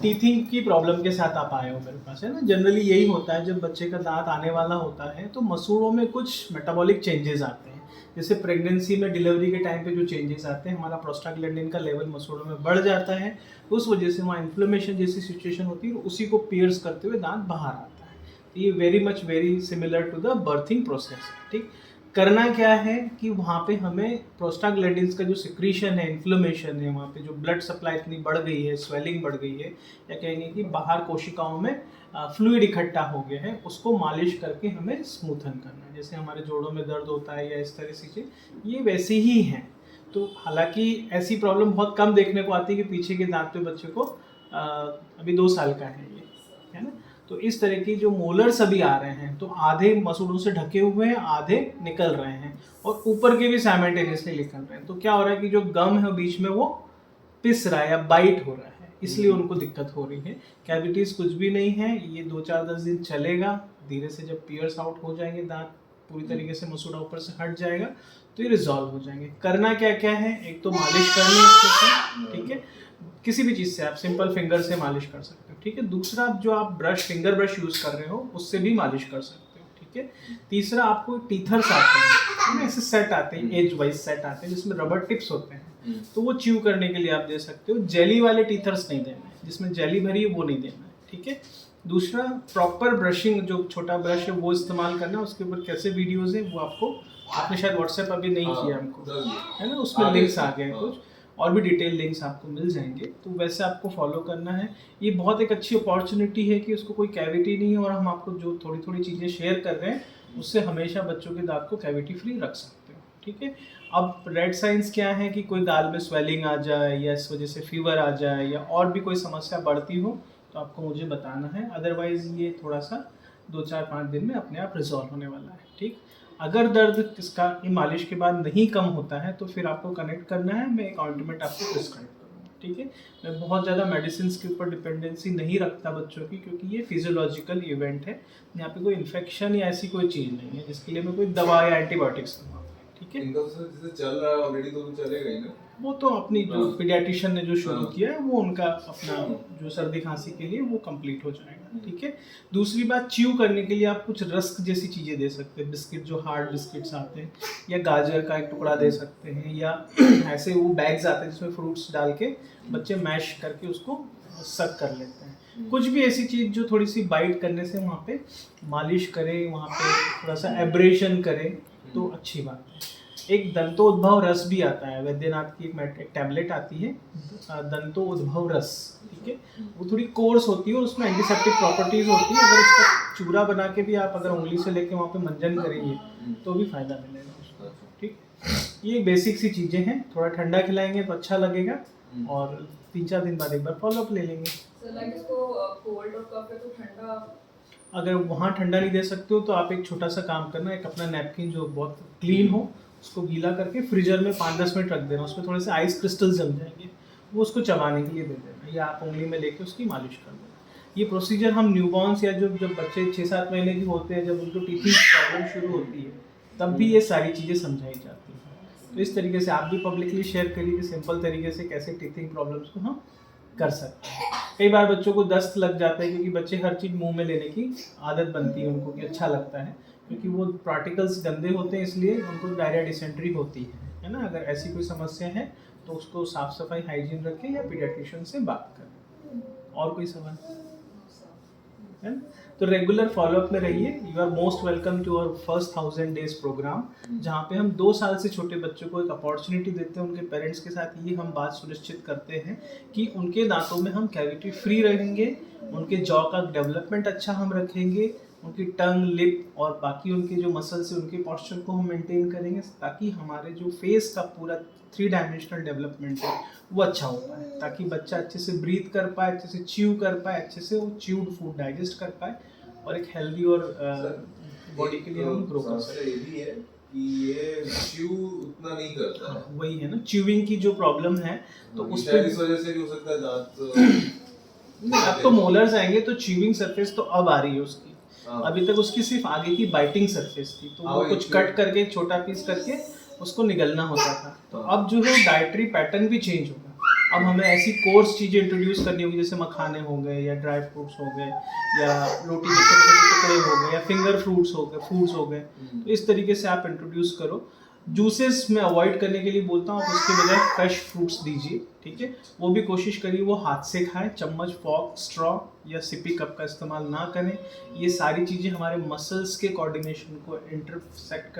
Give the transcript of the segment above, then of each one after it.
Teething की problem के साथ आप आए हो मेरे पास, है ना। जनरली यही होता है जब बच्चे का दांत आने वाला होता है तो मसूड़ों में कुछ मेटाबॉलिक चेंजेस आते हैं। जैसे प्रेगनेंसी में डिलीवरी के टाइम पे जो चेंजेस आते हैं, हमारा प्रोस्टाग्लैंडिन का लेवल मसूड़ों में बढ़ जाता है, उस वजह से वहाँ इन्फ्लेमेशन जैसी सिचुएशन होती है, उसी को पियर्स करते हुए दांत बाहर आता है। तो ये very similar to the birthing process है, ठीक। करना क्या है कि वहाँ पे हमें प्रोस्टाग्लैंडिन्स का जो सिक्रीशन है, इन्फ्लेमेशन है, वहाँ पे जो ब्लड सप्लाई इतनी बढ़ गई है, स्वेलिंग बढ़ गई है, या कहेंगे कि बाहर कोशिकाओं में फ्लूइड इकट्ठा हो गया है, उसको मालिश करके हमें स्मूथन करना है। जैसे हमारे जोड़ों में दर्द होता है या इस तरह से चीज़, ये वैसे ही हैं। तो हालांकि ऐसी प्रॉब्लम बहुत कम देखने को आती है कि पीछे के दांत पे बच्चे को अभी 2 साल का है ये, है ना। तो इस तरह की जो मोलर्स अभी आ रहे हैं, तो आधे मसूड़ों से ढके हुए हैं, आधे निकल रहे हैं, और ऊपर के भी साइमल्टेनियसली निकल रहे हैं। तो क्या हो रहा है कि जो गम है बीच में वो पिस रहा है या बाइट हो रहा है, इसलिए उनको दिक्कत हो रही है। कैविटीज कुछ भी नहीं है, ये 2-4-10 दिन चलेगा। धीरे से जब पियर्स आउट हो जाएंगे, दांत पूरी तरीके से मसूड़ा ऊपर से हट जाएगा, तो ये रिजॉल्व हो जाएंगे। करना क्या क्या है, एक तो मालिश करनी है अच्छे से, ठीक है। किसी भी चीज़ से आप सिंपल फिंगर से मालिश कर सकते हो, ठीक है। दूसरा, जो आप फिंगर ब्रश यूज़ कर रहे हो उससे भी मालिश कर सकते हो, ठीक है। तीसरा, आपको टीथर्स आते हैं, ऐसे सेट आते हैं, एज वाइज सेट आते हैं जिसमें रबर टिप्स होते हैं, तो वो च्यू करने के लिए आप दे सकते हो। जेली वाले टीथर्स नहीं देना है, जिसमें जेली भरी है वो नहीं देना है, ठीक है। दूसरा, प्रॉपर ब्रशिंग, जो छोटा ब्रश है वो इस्तेमाल करना है। उसके ऊपर कैसे वीडियोस है वो आपने शायद व्हाट्सएप अभी नहीं किया हमको, है ना, उसमें लिंक्स आ गए हैं कुछ, और भी डिटेल लिंक्स आपको मिल जाएंगे, तो वैसे आपको फॉलो करना है। ये बहुत एक अच्छी अपॉर्चुनिटी है कि उसको कोई कैविटी नहीं है, और हम आपको जो थोड़ी थोड़ी चीज़ें शेयर कर रहे हैं उससे हमेशा बच्चों के दांत को कैविटी फ्री रख सकते हो, ठीक है। अब रेड साइंस क्या है कि कोई दाल में स्वेलिंग आ जाए, या इस वजह से फीवर आ जाए, या और भी कोई समस्या बढ़ती हो, तो आपको मुझे बताना है। अदरवाइज ये थोड़ा सा 2-4-5 दिन में अपने आप रिजॉल्व होने वाला है, ठीक। अगर दर्द इसका मालिश के बाद नहीं कम होता है तो फिर आपको कनेक्ट करना है, मैं एक ऑइंटमेंट आपको प्रिस्क्राइब करूँगा, ठीक है। मैं बहुत ज़्यादा मेडिसिन के ऊपर डिपेंडेंसी नहीं रखता बच्चों की, क्योंकि ये फिजियोलॉजिकल इवेंट है, यहाँ पे कोई इन्फेक्शन या ऐसी कोई चीज़ नहीं है जिसके लिए मैं कोई दवा या एंटीबायोटिक्स दूँगा, ठीक है। इनका तो जैसे चल रहा है ऑलरेडी, तो चलेगा ही ना। वो तो अपनी जो पीडियाट्रिशियन ने जो शुरू किया है, वो उनका अपना जो सर्दी खांसी के लिए वो कंप्लीट हो जाएगा, ठीक है। दूसरी बात, च्यू करने के लिए आप कुछ रस्क जैसी चीज़ें दे सकते हैं, बिस्किट, जो हार्ड बिस्किट्स आते हैं, या गाजर का एक टुकड़ा दे सकते हैं, या ऐसे वो बैग्स आते हैं जिसमें फ्रूट्स डाल के बच्चे मैश करके उसको सक कर लेते हैं। कुछ भी ऐसी चीज़ जो थोड़ी सी बाइट करने से वहाँ पे मालिश करें, वहाँ पे थोड़ा सा एब्रेशन करें, तो अच्छी बात है। एक दंतोद्भव रस भी आता है, वैद्यनाथ की एक टैबलेट आती है, दंतोद्भव रस, ठीक है। वो थोड़ी कोर्स होती है और उसमें एंटीसेप्टिक प्रॉपर्टीज होती है। अगर उसका चूरा बना के भी आप अगर उंगली से लेके वहाँ पे मंजन करेंगे तो भी फायदा मिलेगा उसको, ठीक। ये बेसिक सी चीज़ें हैं। थोड़ा ठंडा खिलाएंगे तो अच्छा लगेगा, और 3-4 दिन बाद एक बार फॉलोअप ले लेंगे। अगर वहाँ ठंडा नहीं दे सकते हो तो आप एक छोटा सा काम करना, एक अपना नैपकिन जो बहुत क्लीन हो उसको गीला करके फ्रीजर में 5-10 मिनट रख देना, उसमें थोड़े से आइस क्रिस्टल जम जाएंगे, वो उसको चबाने के लिए दे देना, या आप उंगली में लेके उसकी मालिश कर देना। ये प्रोसीजर हम न्यूबॉर्न्स या जब बच्चे 6-7 महीने की होते हैं, जब उनको टीथिंग प्रॉब्लम शुरू होती है, तब भी ये सारी चीज़ें समझाई जाती हैं। तो इस तरीके से आप भी पब्लिकली शेयर करिए कि सिंपल तरीके से कैसे टीथिंग प्रॉब्लम्स को हम कर सकते हैं। कई बार बच्चों को दस्त लग जाता है, क्योंकि बच्चे हर चीज़ मुंह में लेने की आदत बनती है उनको, कि अच्छा लगता है, क्योंकि वो पार्टिकल्स गंदे होते हैं, इसलिए उनको डायरिया डिसेंट्री होती है ना। अगर ऐसी कोई समस्या है तो उसको साफ सफाई, हाइजीन रखें, या पीडियाट्रिशियन से बात करें। और कोई सवाल है ना? तो रेगुलर फॉलोअप में रहिए। You are most welcome to our first 1000 days programme, जहाँ पे हम 2 साल से छोटे बच्चों को एक अपॉर्चुनिटी देते हैं। उनके पेरेंट्स के साथ ये हम बात सुनिश्चित करते हैं कि उनके दांतों में हम कैविटी फ्री रहेंगे, उनके जॉ का डेवलपमेंट अच्छा हम रखेंगे, उनकी टंग, लिप और बाकी उनके जो मसल्स हैं उनके पॉस्चर को हम मेंटेन करेंगे, ताकि हमारे जो फेस का पूरा 3 डायमेंशनल डेवलपमेंट है वो अच्छा हो पाए, ताकि बच्चा अच्छे से ब्रीथ कर पाए, अच्छे से च्यू कर पाए, अच्छे से वो च्यूड फूड डाइजेस्ट कर पाए, और एक हेल्दी और बॉडी के लिए हम ग्रो कर सकते हैं। कि ये च्यू उतना नहीं करता है। वही है ना, च्यूइंग की जो प्रॉब्लम है, तो उस पे इस वजह से भी हो सकता है दांत अब तो मोलर्स आएंगे तो च्यूइंग सरफेस तो अब आ रही है उसकी। अभी तक उसकी सिर्फ आगे की बाइटिंग सरफेस थी, तो वो कुछ कट करके छोटा पीस करके उसको निगलना होता था। तो अब जो है डाइटरी पैटर्न भी चेंज होगा, अब हमें ऐसी कोर्स चीज़ें इंट्रोड्यूस करनी होगी, जैसे मखाने हो गए या ड्राई फ्रूट्स हो गए या रोटी के छोटे छोटे टुकड़े हो गए या फिंगर फ्रूट्स हो गए, फूड्स हो गए। तो इस तरीके से आप इंट्रोड्यूस करो। जूसेस मैं अवॉइड करने के लिए बोलता हूँ, आप उसके बजाय फ्रेश फ्रूट्स दीजिए, ठीक है। वो भी कोशिश करिए वो हाथ से खाएं, चम्मच, फॉर्क, स्ट्रॉ या सिपी कप का इस्तेमाल ना करें। ये सारी चीज़ें हमारे मसल्स के कोऑर्डिनेशन को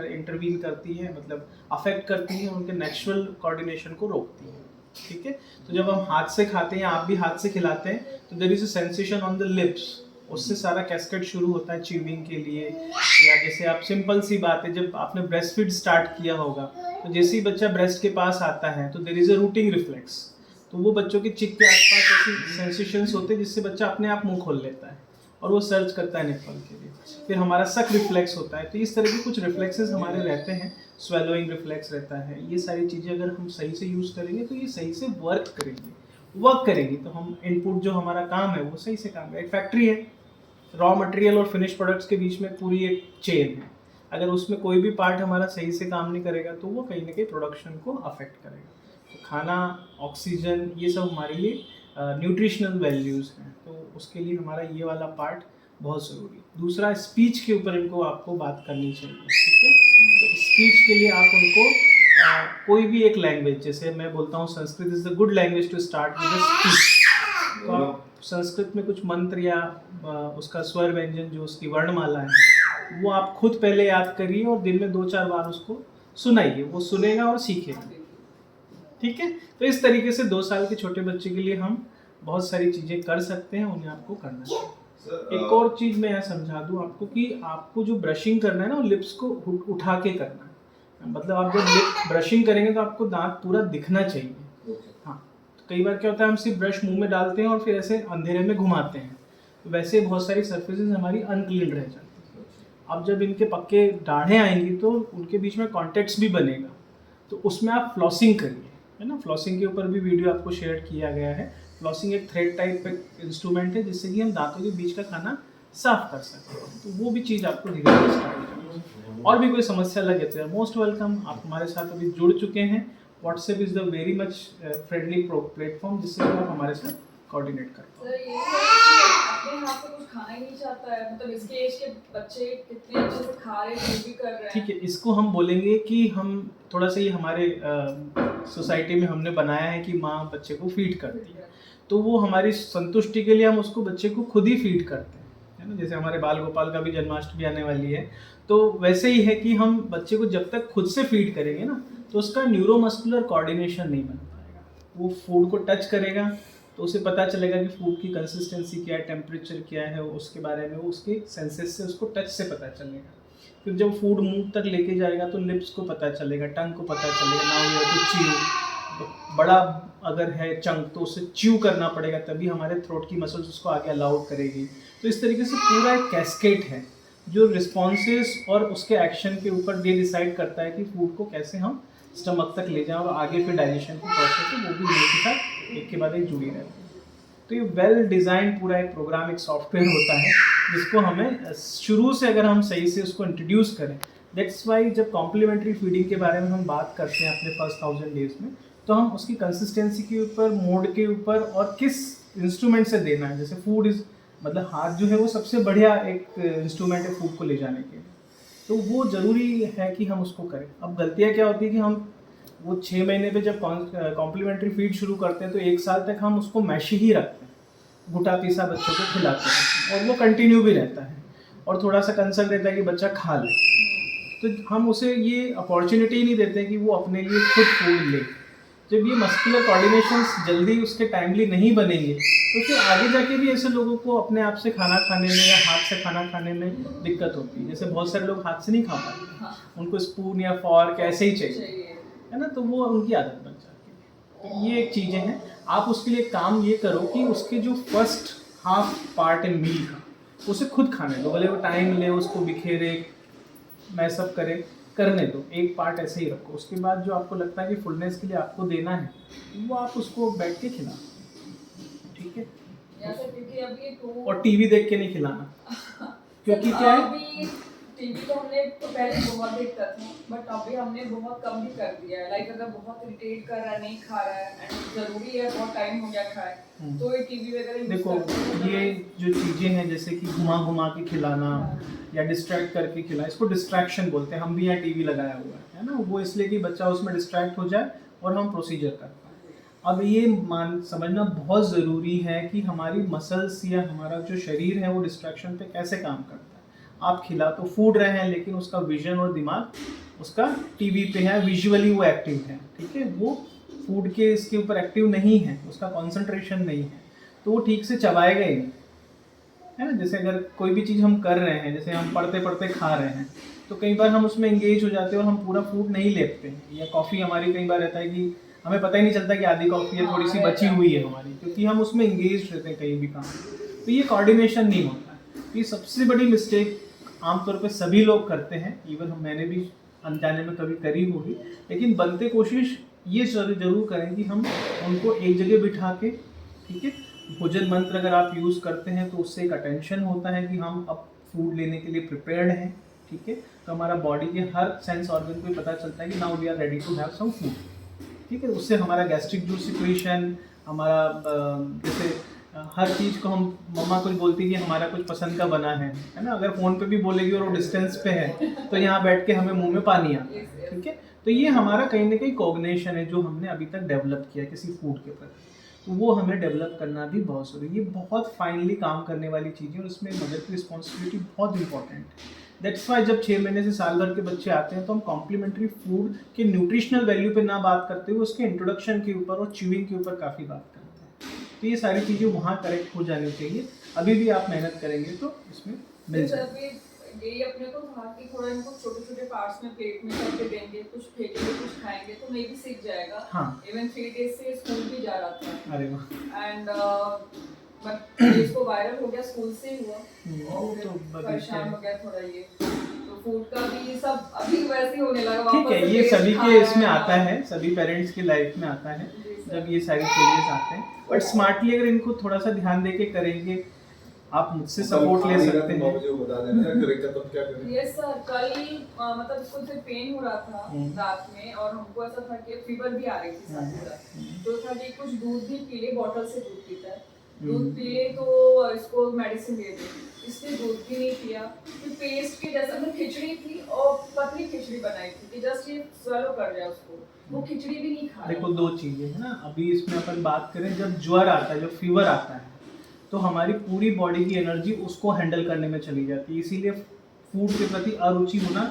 इंटरवीन करती हैं, मतलब अफेक्ट करती हैं, उनके नेचुरल कोऑर्डिनेशन को रोकती हैं, ठीक है। तो जब हम हाथ से खाते हैं, आप भी हाथ से खिलाते हैं, तो there is a sensation on the lips, उससे सारा कैस्केड शुरू होता है च्यूइंग के लिए। या जैसे आप सिंपल सी बात है, जब आपने ब्रेस्ट फीड स्टार्ट किया होगा, तो जैसे ही बच्चा ब्रेस्ट के पास आता है तो there is a rooting reflex, तो वो बच्चों के चिक के आसपास ऐसी सेंसेशंस होते हैं जिससे बच्चा अपने आप मुंह खोल लेता है और वो सर्च करता है निप्पल के लिए। फिर हमारा सक रिफ्लेक्स होता है। तो इस तरह के कुछ रिफ्लेक्सेस हमारे रहते हैं, स्वेलोइंग रिफ्लेक्स रहता है। ये सारी चीज़ें अगर हम सही से यूज़ करेंगे तो ये सही से वर्क करेंगी, तो हम इनपुट जो हमारा काम है वो सही से काम है। एक फैक्ट्री है, रॉ मटेरियल और फिनिश प्रोडक्ट्स के बीच में पूरी एक चेन है। अगर उसमें कोई भी पार्ट हमारा सही से काम नहीं करेगा तो वो कहीं ना कहीं प्रोडक्शन को अफेक्ट करेगा। तो खाना, ऑक्सीजन, ये सब हमारे लिए न्यूट्रिशनल वैल्यूज़ हैं, तो उसके लिए हमारा ये वाला पार्ट बहुत ज़रूरी है। दूसरा, स्पीच के ऊपर इनको आपको बात करनी चाहिए, ठीक है। तो स्पीच के लिए आप उनको कोई भी एक लैंग्वेज, जैसे मैं बोलता हूँ Sanskrit is the good language to start with speech. तो आप संस्कृत में कुछ मंत्र या उसका स्वर व्यंजन जो उसकी वर्णमाला है वो आप खुद पहले याद करिए और दिन में 2-4 बार उसको सुनाइए, वो सुनेगा और सीखेगा, ठीक है। तो इस तरीके से 2 साल के छोटे बच्चे के लिए हम बहुत सारी चीज़ें कर सकते हैं, उन्हें आपको करना चाहिए। एक और चीज़ मैं यहाँ समझा दूँ आपको कि आपको जो ब्रशिंग करना है ना, वो लिप्स को उठा के करना है। मतलब आप जब लिप ब्रशिंग करेंगे तो आपको दांत पूरा दिखना चाहिए। हाँ, तो कई बार क्या होता है, हम सिर्फ ब्रश मुंह में डालते हैं और फिर ऐसे अंधेरे में घुमाते हैं, तो वैसे बहुत सारी सर्फेसेस हमारी अनक्लीन रह जाती हैं। अब जब इनके पक्के दाढ़ें आएंगी तो उनके बीच में कॉन्टेक्ट्स भी बनेगा, तो उसमें आप फ्लॉसिंग करिए, है ना। फ्लॉसिंग के ऊपर भी वीडियो आपको शेयर किया गया है। फ्लॉसिंग एक थ्रेड टाइप इंस्ट्रूमेंट है जिससे कि हम दांतों के बीच का खाना साफ कर सकते हैं। तो वो भी चीज़ आपको धीरे धीरे स्टार्ट करनी है। और भी कोई समस्या लगे तो मोस्ट वेलकम, आप हमारे साथ अभी जुड़ चुके हैं। WhatsApp is the very much friendly platform जिससे आप हमारे साथ कोऑर्डिनेट कर पाओ। सर, ये अपने हाथ से कुछ खाना ही नहीं चाहता है, मतलब इसके एज के बच्चे कितने अच्छे से खा रहे हैं, भी कर रहे हैं। ठीक है, इसको हम बोलेंगे कि हम थोड़ा सा ये हमारे सोसाइटी में हमने बनाया है कि माँ बच्चे को फीड करती है, तो वो हमारी संतुष्टि के लिए हम उसको बच्चे को खुद ही फीड करते हैं, है ना। जैसे हमारे बाल गोपाल का भी जन्माष्टमी आने वाली है, तो वैसे ही है कि हम बच्चे को जब तक खुद से फीड करेंगे ना, तो उसका न्यूरोमस्कुलर कोऑर्डिनेशन नहीं बन पाएगा। वो फूड को टच करेगा तो उसे पता चलेगा कि फूड की कंसिस्टेंसी क्या है, टेम्परेचर क्या है, उसके बारे में उसके सेंसेस से उसको टच से पता चलेगा। फिर जब फूड मुंह तक लेके जाएगा तो लिप्स को पता चलेगा, टंग को पता चलेगा, now you have to chew. बड़ा अगर है चंक तो उसे च्यू करना पड़ेगा, तभी हमारे थ्रोट की मसल्स उसको आगे अलाउ करेगी। तो इस तरीके से पूरा एक कैस्केड है जो रिस्पॉन्सेस और उसके एक्शन के ऊपर ये डिसाइड करता है कि फूड को कैसे हम स्टमक तक ले जाएं और आगे फिर डाइजेशन की प्रोसेस है वो भी मेरे साथ एक के बाद एक जुड़ी रहती है। तो ये वेल डिज़ाइन पूरा एक प्रोग्राम, एक सॉफ्टवेयर होता है जिसको हमें शुरू से अगर हम सही से उसको इंट्रोड्यूस करें। दैट्स वाई जब कॉम्प्लीमेंट्री फीडिंग के बारे में हम बात करते हैं अपने फर्स्ट 1000 डेज में, तो हम उसकी कंसिस्टेंसी के ऊपर, मोड के ऊपर और किस इंस्ट्रूमेंट से देना है। जैसे फूड इज़, मतलब हाथ जो है वो सबसे बढ़िया एक इंस्ट्रूमेंट है फूड को ले जाने के लिए, तो वो ज़रूरी है कि हम उसको करें। अब गलतियाँ क्या होती है कि हम वो 6 महीने पे जब कॉम्प्लीमेंट्री फीड शुरू करते हैं तो 1 साल तक हम उसको मैश ही रखते हैं, घुटा पीसा बच्चों को खिलाते हैं और वो कंटिन्यू भी रहता है और थोड़ा सा कंसर्न रहता है कि बच्चा खा ले। तो हम उसे ये अपॉर्चुनिटी ही नहीं देते कि वो अपने लिए खुद फूड ले। जब ये मस्कुलर कोऑर्डिनेशंस जल्दी उसके टाइमली नहीं बनेंगे तो फिर आगे जाके भी ऐसे लोगों को अपने आप से खाना खाने में या हाथ से खाना खाने में दिक्कत होती है। जैसे बहुत सारे लोग हाथ से नहीं खा पाते, हाँ। उनको स्पून या फॉर्क ऐसे ही चाहिए, है ना, तो वो उनकी आदत बन जाती है। तो ये एक चीज़ें हैं। आप उसके लिए काम ये करो कि उसके जो फर्स्ट हाफ पार्ट है मील का, उसे खुद खाने दो, भले वो टाइम ले, उसको बिखेरे, मैसअप करे, करने दो, एक पार्ट ऐसे ही रखो। उसके बाद जो आपको लगता है कि फुलनेस के लिए आपको देना है वो आप उसको बैठ के खिलाओ, ठीक है। या सर, क्योंकि अब ये और टीवी देख के नहीं खिलाना, क्योंकि क्या है, टीवी तो हमने तो पहले बहुत देखता था, बट अभी हमने बहुत कम भी कर दिया है। लाइक अगर बहुत इरिटेट कर रहा है, नहीं खा रहा है एंड जरूरी है, बहुत टाइम हो गया खाए, तो ये टीवी वगैरह यूज देखो करते हैं। ये जो चीज़ें हैं जैसे कि घुमा घुमा के खिलाना या डिस्ट्रैक्ट करके खिलाना, इसको डिस्ट्रैक्शन बोलते हैं। हम भी यहाँ टीवी लगाया हुआ है ना, वो इसलिए कि बच्चा उसमें डिस्ट्रैक्ट हो जाए और हम प्रोसीजर कर पाएँ। अब ये समझना बहुत ज़रूरी है कि हमारी मसल्स या हमारा जो शरीर है वो डिस्ट्रैक्शन पे कैसे काम करता है। आप खिला तो फूड रहे हैं, लेकिन उसका विजन और दिमाग उसका टीवी पे है, विजुअली वो एक्टिव है, ठीक है। वो फूड के इसके ऊपर एक्टिव नहीं है, उसका कंसंट्रेशन नहीं है, तो वो ठीक से चबाएगा ही नहीं, है ना। जैसे अगर कोई भी चीज़ हम कर रहे हैं, जैसे हम पढ़ते पढ़ते खा रहे हैं, तो कई बार हम उसमें एंगेज हो जाते हैं और हम पूरा फूड नहीं लेते हैं। या कॉफ़ी हमारी कई बार रहता है कि हमें पता ही नहीं चलता कि आधी कॉफ़ी है, थोड़ी सी बची हुई है हमारी, क्योंकि हम उसमें एंगेज रहते हैं कहीं भी काम। तो ये कोऑर्डिनेशन नहीं होता है। ये सबसे बड़ी मिस्टेक आमतौर पे सभी लोग करते हैं, इवन मैंने भी अनजाने में कभी करी होगी। लेकिन बनते कोशिश ये जरूर करें कि हम उनको एक जगह बिठा के, ठीक है, भोजन मंत्र अगर आप यूज़ करते हैं तो उससे एक अटेंशन होता है कि हम अब फूड लेने के लिए प्रिपेयर्ड हैं, ठीक है। तो हमारा बॉडी के हर सेंस ऑर्गन को पता चलता है कि now we are ready to have some food, ठीक है। उससे हमारा गैस्ट्रिक जूस सिक्रेशन, हमारा जैसे हर चीज़ को हम, मम्मा कुछ बोलती है कि हमारा कुछ पसंद का बना है ना, अगर फ़ोन पे भी बोलेगी और वो डिस्टेंस पे है तो यहाँ बैठ के हमें मुंह में पानी आता है, ठीक है। तो ये हमारा कहीं ना कहीं कॉग्निशन है जो हमने अभी तक डेवलप किया किसी फूड के प्रति, तो वो हमें डेवलप करना भी बहुत ज़रूरी है। ये बहुत फाइनली काम करने वाली चीज़ें और इसमें मदर की रिस्पॉन्सिबिलिटी बहुत इंपॉर्टेंट है। दैट्स वाई जब 6 महीने से साल भर के बच्चे आते हैं तो हम कॉम्प्लीमेंट्री फूड के न्यूट्रिशनल वैल्यू पे ना बात करते हुए उसके इंट्रोडक्शन के ऊपर और च्यूइंग के ऊपर काफ़ी बात करते हैं। तो ये सारी चीज़ें वहाँ करेक्ट हो जानी चाहिए। अभी भी आप मेहनत करेंगे तो इसमें मिल जाएगा। यही अपने को था कि थोड़ा इनको छोटे छोटे पार्ट्स में प्लेट में करके देंगे, कुछ फेंकेंगे, कुछ खाएंगे, तो मे भी सीख जाएगा। हाँ। इवन 3 डेज से स्कूल भी जा रहा था। अरे वाह। एंड बट इसको वायरल हो गया, स्कूल से ही हुआ और तो परेशान हो गया थोड़ा ये। तो फूड का भी सब अभी वैसे ही होने लगा। ठीक है, ये सभी के इसमें आता है, सभी पेरेंट्स की लाइफ में आता है जब ये सारी चेंजेस आते हैं। बट स्मार्टली अगर इनको थोड़ा सा ध्यान दे के करेंगे, आप मुझसे सपोर्ट ले सकते हैं। बता देना करेगा तो क्या करें। यस सर, कल मतलब इसको से पेन हो रहा था रात में और हमको ऐसा था कि फीवर भी आ रही थी साथ ही साथ। तो था कि कुछ दूध भी पी ले, बॉटल से दूध पीता है, दूध पी ले तो इसको मेडिसिन दे दे। इसने दूध भी नहीं पिया, फिर पेस्ट के जैसा मतलब खिचड़ी थी और पतली खिचड़ी बनाई थी कि जस्ट ये स्वेलो कर जाए उसको, वो खिचड़ी भी नहीं खा। देखो दो चीज़ें है ना, अभी इसमें अपन बात करें, जब ज्वर आता है, जब फीवर आता है, तो हमारी पूरी बॉडी की एनर्जी उसको हैंडल करने में चली जाती है। इसीलिए फूड के प्रति अरुचि होना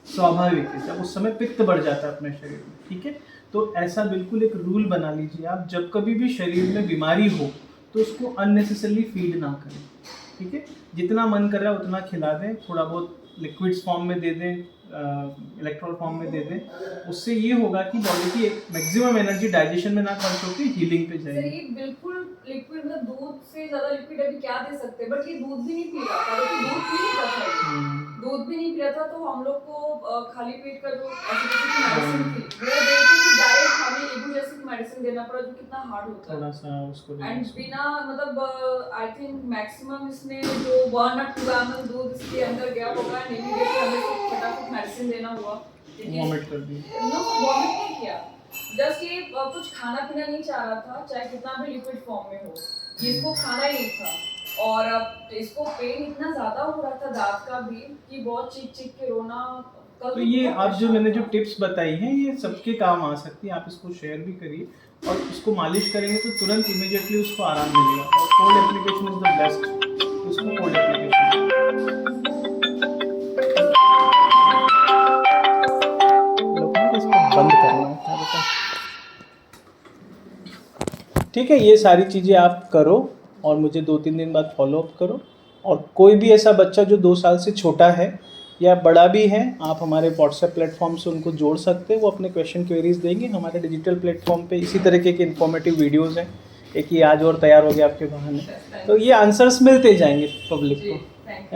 स्वाभाविक है, जब उस समय पित्त बढ़ जाता है अपने शरीर में, ठीक है। तो ऐसा बिल्कुल एक रूल बना लीजिए आप, जब कभी भी शरीर में बीमारी हो तो उसको अननेसेसरली फीड ना करें, ठीक है। जितना मन कर रहा है उतना खिला दें, थोड़ा बहुत लिक्विड्स फॉर्म में दे दें, इलेक्ट्रॉल फॉर्म में दे दें। उससे ये होगा कि बॉडी की एक मैक्सिमम एनर्जी डाइजेशन में ना खर्च होकर हीलिंग पे जाएगी। सर ये बिल्कुल लिक्विड, मतलब दूध से ज्यादा लिक्विड अभी क्या दे सकते हैं, बट ये दूध भी नहीं पी रहा था, तो दूध पी नहीं रहा था, दूध भी नहीं पी रहा था। तो हम लोग को खाली पेट का जो एसिडिटी की मेडिसिन थी वो देके फिर डायरेक्ट हमें एबू जैसी मेडिसिन देना पड़ा, जो कितना हार्ड होता है थोड़ा सा उसको एंड बिना मतलब आई थिंक मैक्सिमम इसने जो 1 or 2 ml दूध इसके अंदर गया होगा, नहीं गया तो हमें फटाफट मेडिसिन देना हुआ। वॉमिट कर दी। नो वॉमिट नहीं किया, जस्ट ये कुछ खाना पीना नहीं चाह रहा था, चाहे कितना भी लिक्विड फॉर्म में हो, इसको खाना ही नहीं था। और अब इसको पेन इतना ज्यादा हो रहा था दांत का भी कि बहुत चीख चीख के रोना। तो ये आप जो मैंने जो टिप्स बताई हैं ये सबके काम आ सकती है, आप इसको शेयर भी करिए और उसको मालिश करेंगे तो तुरंत इमीडिएटली उसको आराम मिलेगा। और cold application is the best, उसको कोल्ड एप्लीकेशन। बंद करना है क्या बता, ठीक है। ये सारी चीज़ें आप करो और मुझे 2-3 दिन बाद फॉलोअप करो। और कोई भी ऐसा बच्चा जो 2 साल से छोटा है या बड़ा भी है, आप हमारे व्हाट्सएप प्लेटफॉर्म से उनको जोड़ सकते हैं। वो अपने क्वेश्चन क्वेरीज देंगे हमारे डिजिटल प्लेटफॉर्म पे। इसी तरीके के इन्फॉर्मेटिव वीडियोज़ हैं, एक ये आज और तैयार हो गया आपके बहाने, तो ये आंसर्स मिलते जाएंगे पब्लिक को।